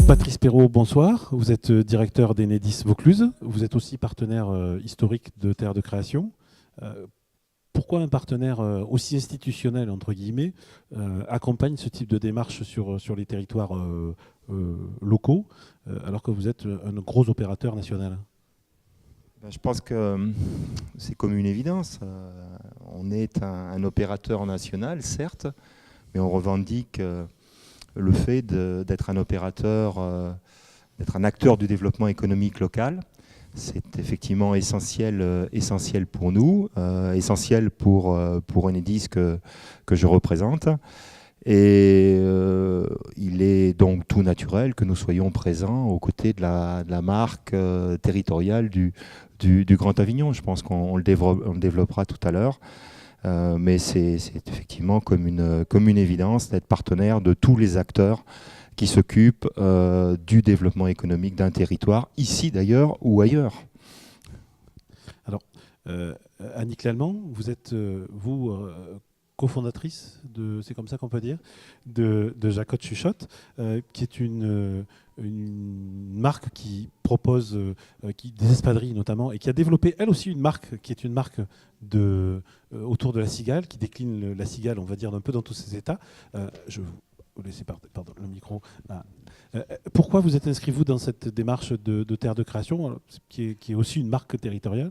Patrice Perrault, bonsoir. Vous êtes directeur d'Enedis Vaucluse. Vous êtes aussi partenaire historique de Terre de Création. Pourquoi un partenaire aussi institutionnel, entre guillemets, accompagne ce type de démarche sur les territoires locaux, alors que vous êtes un gros opérateur national ? Je pense que c'est comme une évidence. On est un opérateur national, certes, mais on revendique le fait d'être un opérateur, d'être un acteur du développement économique local. C'est effectivement essentiel pour nous, essentiel pour Enedis que je représente. Et il est donc tout naturel que nous soyons présents aux côtés de la marque territoriale du Grand Avignon. Je pense qu'on le développera tout à l'heure. Mais c'est effectivement comme une évidence d'être partenaire de tous les acteurs qui s'occupent du développement économique d'un territoire, ici d'ailleurs ou ailleurs. Alors, Annick Lallemand, vous êtes, cofondatrice, c'est comme ça qu'on peut dire, de Jacotte Chuchotte, qui est une marque qui propose des espadrilles notamment, et qui a développé elle aussi une marque qui est une marque autour de la cigale, qui décline la cigale, on va dire, un peu dans tous ses états. Je vous laisse pardon, le micro. Pourquoi vous êtes inscrit, vous, dans cette démarche de Terre de Création, qui est aussi une marque territoriale ?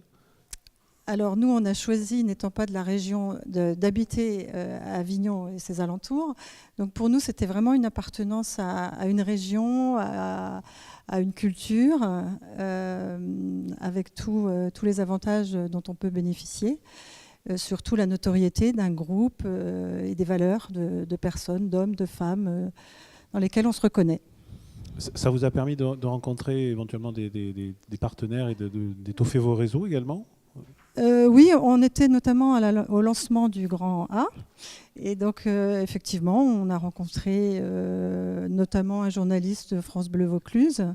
Alors nous, on a choisi, n'étant pas de la région, d'habiter à Avignon et ses alentours. Donc pour nous, c'était vraiment une appartenance à une région, à une culture, avec tous les avantages dont on peut bénéficier. Surtout la notoriété d'un groupe et des valeurs de personnes, d'hommes, de femmes, dans lesquelles on se reconnaît. Ça vous a permis de rencontrer éventuellement des partenaires et d'étoffer vos réseaux également ? Oui, on était notamment au lancement du Grand A. Et donc, effectivement, on a rencontré notamment un journaliste de France Bleu Vaucluse,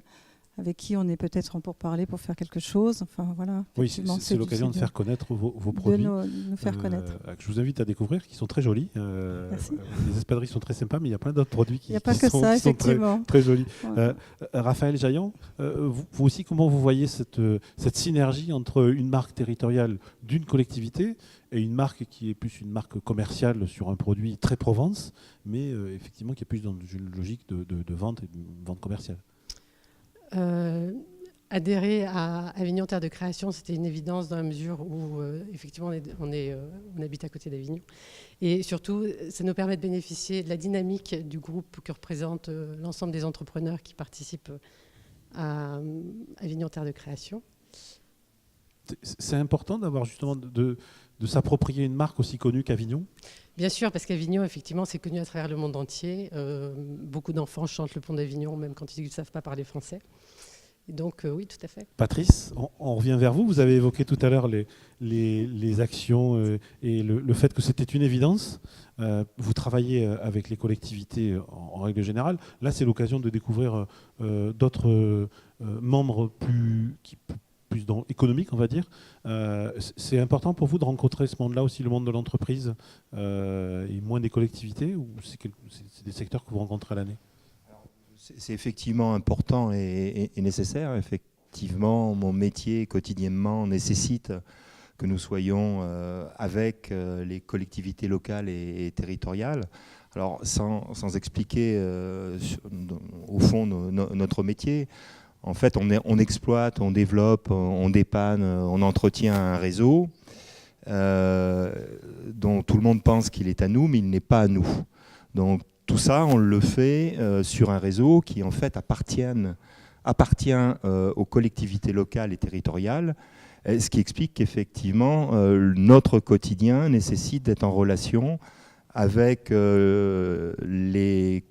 avec qui on est peut-être en pourparlers pour faire quelque chose. Enfin, voilà. Oui, c'est l'occasion de faire connaître vos produits. De nous faire connaître. Je vous invite à découvrir, qui sont très jolis. Les espadrilles sont très sympas, mais il y a plein d'autres produits qui sont très jolis. Ouais. Raphaël Jaillant, vous aussi, comment vous voyez cette synergie entre une marque territoriale d'une collectivité et une marque qui est plus une marque commerciale sur un produit très Provence, mais effectivement qui est plus dans une logique de vente et de vente commerciale? Adhérer à Avignon Terre de Création, c'était une évidence dans la mesure où effectivement on habite à côté d'Avignon. Et surtout, ça nous permet de bénéficier de la dynamique du groupe que représente l'ensemble des entrepreneurs qui participent à Avignon Terre de Création. C'est important d'avoir justement de s'approprier une marque aussi connue qu'Avignon ? Bien sûr, parce qu'Avignon, effectivement, c'est connu à travers le monde entier. Beaucoup d'enfants chantent le pont d'Avignon, même quand ils ne savent pas parler français. Et donc, oui, tout à fait. Patrice, on revient vers vous. Vous avez évoqué tout à l'heure les actions et le fait que c'était une évidence. Vous travaillez avec les collectivités en règle générale. Là, c'est l'occasion de découvrir d'autres membres plus économique, on va dire. C'est important pour vous de rencontrer ce monde-là aussi, le monde de l'entreprise, et moins des collectivités, ou c'est des secteurs que vous rencontrez à l'année ? C'est effectivement important et nécessaire. Effectivement, mon métier quotidiennement nécessite que nous soyons avec les collectivités locales et territoriales. Alors, sans expliquer au fond notre métier, en fait, on exploite, on développe, on dépanne, on entretient un réseau dont tout le monde pense qu'il est à nous, mais il n'est pas à nous. Donc tout ça, on le fait sur un réseau qui en fait appartient aux collectivités locales et territoriales, ce qui explique qu'effectivement notre quotidien nécessite d'être en relation avec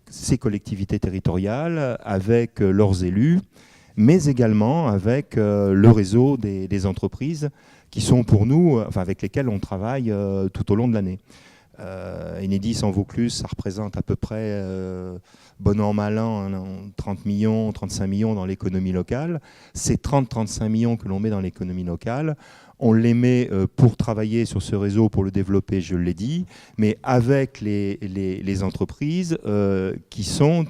ces collectivités territoriales, avec leurs élus, mais également avec le réseau des entreprises qui sont pour nous, avec lesquelles on travaille tout au long de l'année. Enedis en Vaucluse, ça représente à peu près, bon an, mal an, 30 millions, 35 millions dans l'économie locale. Ces 30-35 millions que l'on met dans l'économie locale, on les met pour travailler sur ce réseau, pour le développer, je l'ai dit, mais avec les entreprises qui sont,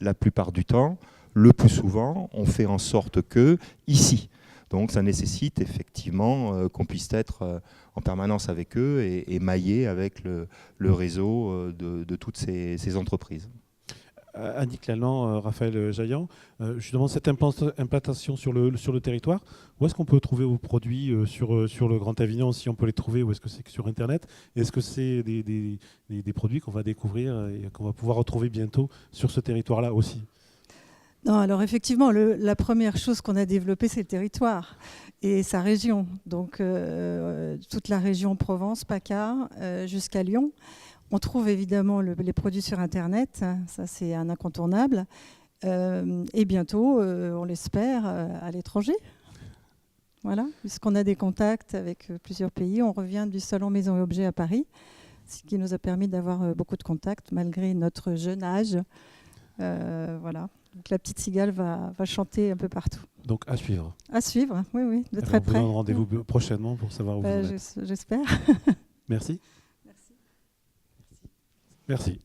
la plupart du temps, le plus souvent, on fait en sorte que ici. Donc ça nécessite effectivement qu'on puisse être en permanence avec eux et mailler avec le réseau de toutes ces entreprises. Annick Lallement, Raphaël Jaillant, justement cette implantation sur le territoire, où est-ce qu'on peut trouver vos produits sur le Grand Avignon, si on peut les trouver, ou est-ce que c'est que sur Internet? Est-ce que c'est des produits qu'on va découvrir et qu'on va pouvoir retrouver bientôt sur ce territoire-là aussi? Non, alors effectivement, la première chose qu'on a développée, c'est le territoire et sa région. Donc toute la région Provence, PACA, jusqu'à Lyon. On trouve évidemment les produits sur Internet, ça c'est un incontournable. Et bientôt, on l'espère, à l'étranger. Voilà, puisqu'on a des contacts avec plusieurs pays. On revient du Salon Maison et Objets à Paris, ce qui nous a permis d'avoir beaucoup de contacts malgré notre jeune âge. Voilà. Donc la petite cigale va chanter un peu partout. Donc à suivre. À suivre, oui, de très près. On vous donne rendez-vous prochainement pour savoir où vous êtes. J'espère. Merci. Merci.